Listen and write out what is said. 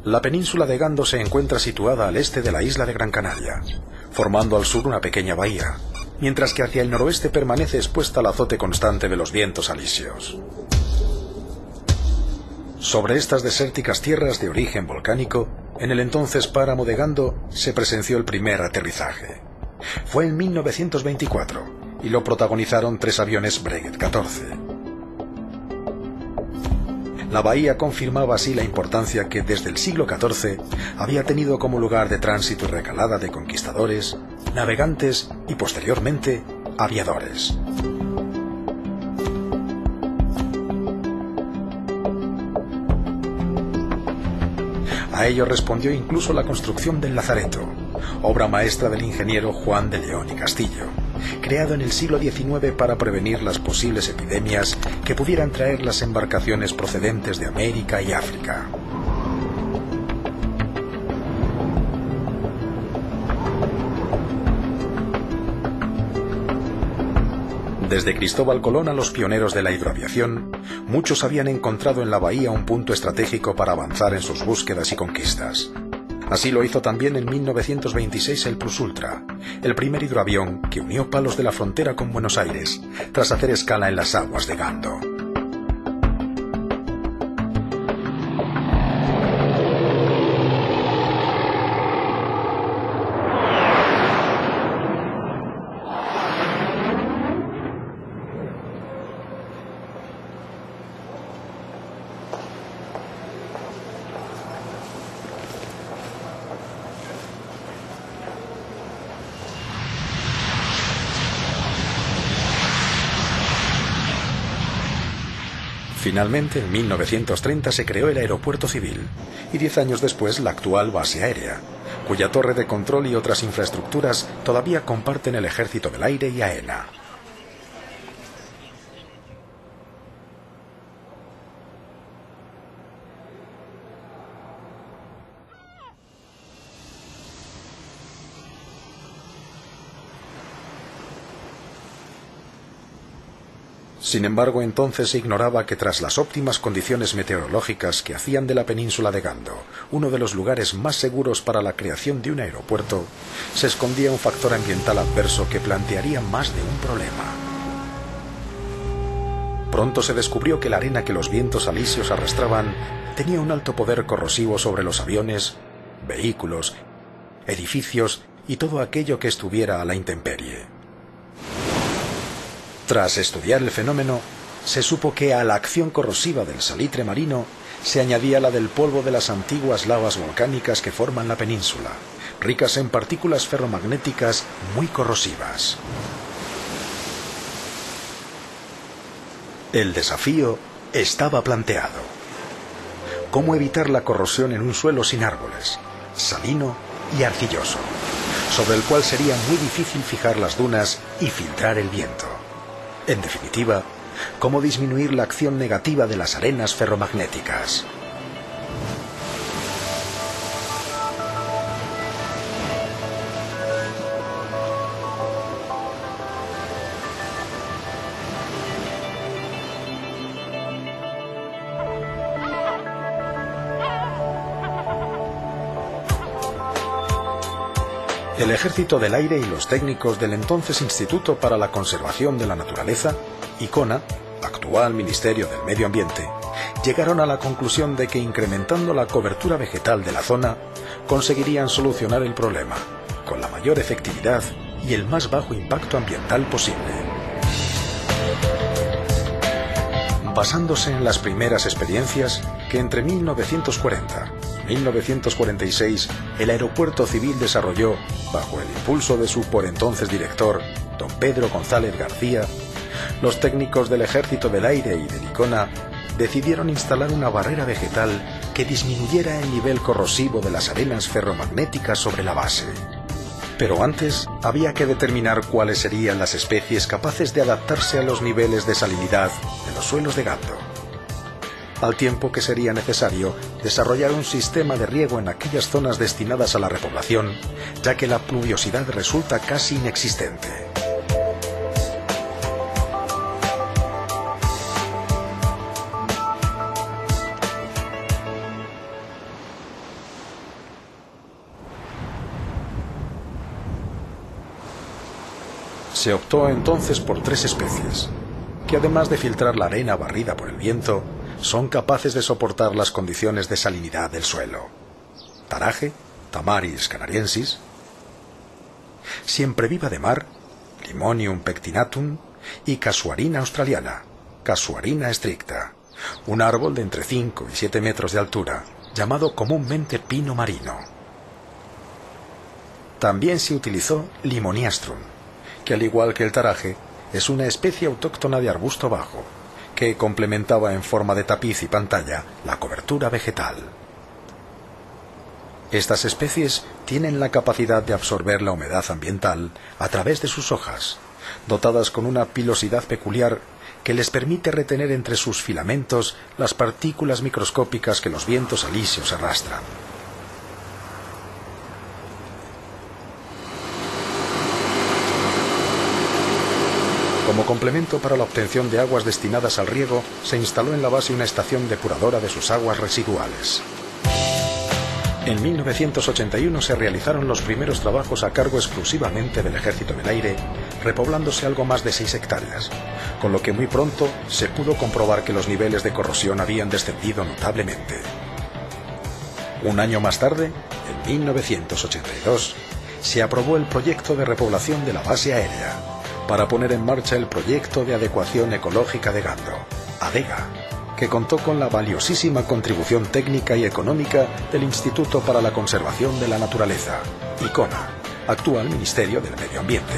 La península de Gando se encuentra situada al este de la isla de Gran Canaria, formando al sur una pequeña bahía, mientras que hacia el noroeste permanece expuesta al azote constante de los vientos alisios. Sobre estas desérticas tierras de origen volcánico, en el entonces páramo de Gando, se presenció el primer aterrizaje. Fue en 1924 y lo protagonizaron 3 aviones Breguet 14. La bahía confirmaba así la importancia que desde el siglo XIV había tenido como lugar de tránsito y recalada de conquistadores, navegantes y posteriormente aviadores. A ello respondió incluso la construcción del Lazareto, obra maestra del ingeniero Juan de León y Castillo, creado en el siglo XIX para prevenir las posibles epidemias que pudieran traer las embarcaciones procedentes de América y África. Desde Cristóbal Colón a los pioneros de la hidroaviación, muchos habían encontrado en la bahía un punto estratégico para avanzar en sus búsquedas y conquistas. Así lo hizo también en 1926 el Plus Ultra, el primer hidroavión que unió Palos de la Frontera con Buenos Aires, tras hacer escala en las aguas de Gando. Finalmente, en 1930 se creó el Aeropuerto Civil y 10 años después la actual base aérea, cuya torre de control y otras infraestructuras todavía comparten el Ejército del Aire y AENA. Sin embargo, entonces se ignoraba que tras las óptimas condiciones meteorológicas que hacían de la península de Gando uno de los lugares más seguros para la creación de un aeropuerto, se escondía un factor ambiental adverso que plantearía más de un problema. Pronto se descubrió que la arena que los vientos alisios arrastraban tenía un alto poder corrosivo sobre los aviones, vehículos, edificios y todo aquello que estuviera a la intemperie. Tras estudiar el fenómeno, se supo que a la acción corrosiva del salitre marino se añadía la del polvo de las antiguas lavas volcánicas que forman la península, ricas en partículas ferromagnéticas muy corrosivas. El desafío estaba planteado. ¿Cómo evitar la corrosión en un suelo sin árboles, salino y arcilloso, sobre el cual sería muy difícil fijar las dunas y filtrar el viento? En definitiva, cómo disminuir la acción negativa de las arenas ferromagnéticas. El Ejército del Aire y los técnicos del entonces Instituto para la Conservación de la Naturaleza, ICONA, actual Ministerio del Medio Ambiente, llegaron a la conclusión de que incrementando la cobertura vegetal de la zona, conseguirían solucionar el problema, con la mayor efectividad y el más bajo impacto ambiental posible. Basándose en las primeras experiencias, que entre 1940 y 1946 el Aeropuerto Civil desarrolló, bajo el impulso de su por entonces director, don Pedro González García, los técnicos del Ejército del Aire y del ICONA decidieron instalar una barrera vegetal que disminuyera el nivel corrosivo de las arenas ferromagnéticas sobre la base. Pero antes había que determinar cuáles serían las especies capaces de adaptarse a los niveles de salinidad de los suelos de Gando, al tiempo que sería necesario desarrollar un sistema de riego en aquellas zonas destinadas a la repoblación, ya que la pluviosidad resulta casi inexistente. Se optó entonces por 3 especies, que además de filtrar la arena barrida por el viento, son capaces de soportar las condiciones de salinidad del suelo: taraje, Tamaris canariensis; siempreviva de mar, Limonium pectinatum; y casuarina australiana, Casuarina stricta, un árbol de entre 5 y 7 metros de altura, llamado comúnmente pino marino. También se utilizó Limoniastrum, que al igual que el taraje, es una especie autóctona de arbusto bajo, que complementaba en forma de tapiz y pantalla la cobertura vegetal. Estas especies tienen la capacidad de absorber la humedad ambiental a través de sus hojas, dotadas con una pilosidad peculiar que les permite retener entre sus filamentos las partículas microscópicas que los vientos alisios arrastran. Como complemento para la obtención de aguas destinadas al riego, se instaló en la base una estación depuradora de sus aguas residuales. En 1981 se realizaron los primeros trabajos a cargo exclusivamente del Ejército del Aire, repoblándose algo más de 6 hectáreas, con lo que muy pronto se pudo comprobar que los niveles de corrosión habían descendido notablemente. Un año más tarde, en 1982, se aprobó el proyecto de repoblación de la base aérea, para poner en marcha el proyecto de adecuación ecológica de Gandro, ADEGA, que contó con la valiosísima contribución técnica y económica del Instituto para la Conservación de la Naturaleza, ICONA, actual Ministerio del Medio Ambiente.